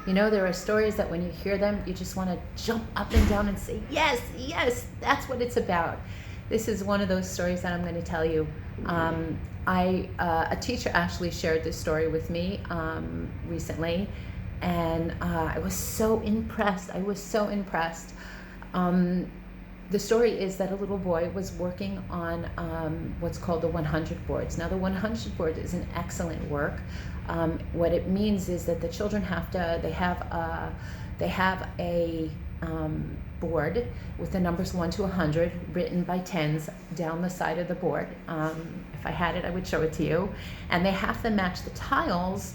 You know, there are stories that when you hear them, you just want to jump up and down and say, yes, yes, that's what it's about. This is one of those stories that I'm going to tell you. A teacher actually shared this story with me recently, and I was so impressed. I was so impressed. The story is that a little boy was working on what's called the 100 boards. Now, the 100 board is an excellent work. What it means is that the children they have a board with the numbers 1 to 100 written by tens down the side of the board. If I had it, I would show it to you. And they have to match the tiles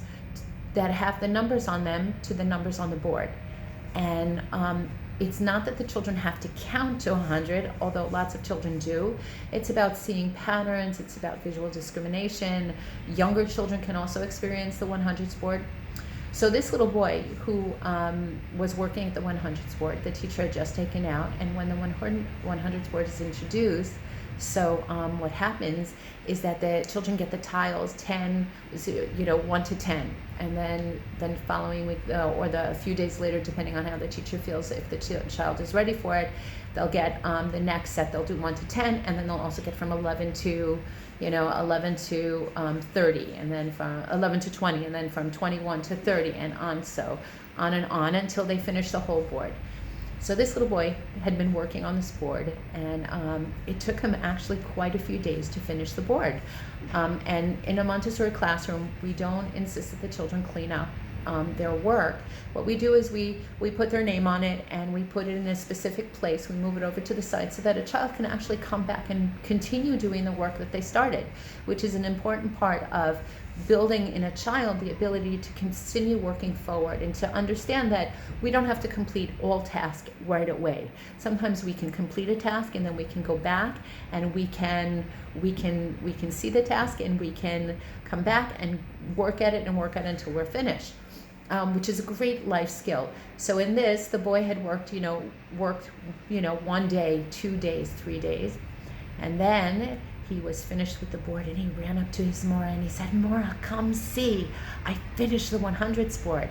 that have the numbers on them to the numbers on the board. And it's not that the children have to count to 100, although lots of children do. It's about seeing patterns. It's about visual discrimination. Younger children can also experience the 100s board. So this little boy who was working at the 100s board, the teacher had just taken out, and when the 100s board is introduced, so what happens is that the children get the tiles 1 to 10, and then following week or a few days later, depending on how the teacher feels, if the child is ready for it, they'll get the next set. They'll do 1 to 10, and then they'll also get from 11 to 30, and then from 11 to 20, and then from 21 to 30, and on and on until they finish the whole board. So this little boy had been working on this board, and it took him actually quite a few days to finish the board. And in a Montessori classroom, we don't insist that the children clean up their work. What we do is we put their name on it, and we put it in a specific place. We move it over to the side so that a child can actually come back and continue doing the work that they started, which is an important part of building in a child the ability to continue working forward and to understand that we don't have to complete all tasks right away. Sometimes we can complete a task, and then we can go back and we can see the task, and we can come back and work at it until we're finished. Which is a great life skill. So in this, the boy had worked 1 day, 2 days, 3 days, and then he was finished with the board, and he ran up to his Mora and he said, "Mora, come see, I finished the 100s board."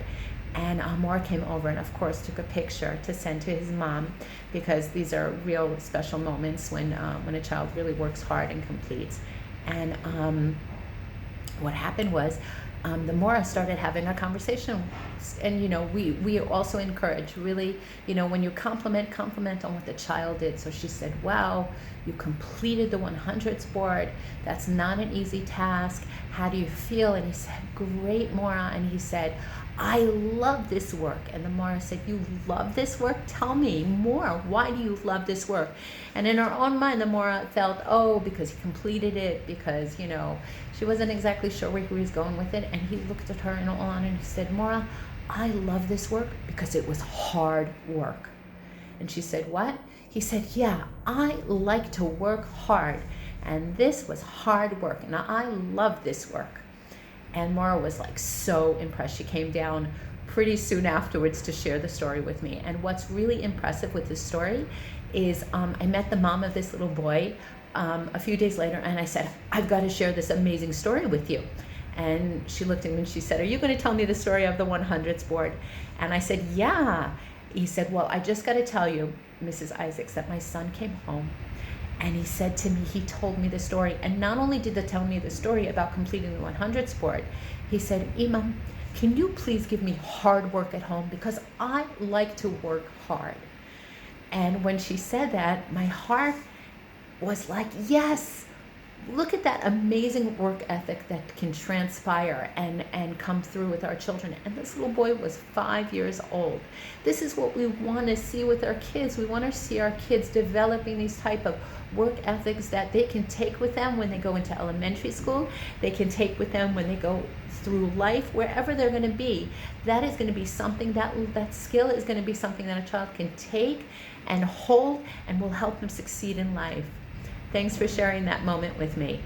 And Mora came over and of course took a picture to send to his mom, because these are real special moments when a child really works hard and completes. And what happened was, the Mora started having a conversation, and we also encourage, really, when you compliment on what the child did. So she said, "Wow, you completed the 100s board. That's not an easy task. How do you feel?" And he said, "Great, Mora." And he said, "I love this work." And the Mora said, "You love this work? Tell me more. Why do you love this work?" And in her own mind, the Mora felt, because he completed it, because, she wasn't exactly sure where he was going with it. And he looked at her in all honor and he said, "Mora, I love this work because it was hard work." And she said, "What?" He said, "Yeah, I like to work hard. And this was hard work. And I love this work." And Mora was like so impressed. She came down pretty soon afterwards to share the story with me. And what's really impressive with this story is I met the mom of this little boy a few days later, and I said, "I've got to share this amazing story with you." And she looked at me and she said, "Are you going to tell me the story of the 100s board?" And I said, "Yeah." He said, "Well, I just got to tell you, Mrs. Isaacs, that my son came home and he said to me," he told me the story. And not only did he tell me the story about completing the 100s board, he said, "Imam, can you please give me hard work at home, because I like to work hard." And when she said that, my heart was like, yes, look at that amazing work ethic that can transpire and come through with our children. And this little boy was 5 years old. This is what we want to see with our kids. We want to see our kids developing these type of work ethics that they can take with them when they go into elementary school. They can take with them when they go through life, wherever they're going to be. That is going to be something, that skill is going to be something that a child can take and hold and will help them succeed in life. Thanks for sharing that moment with me.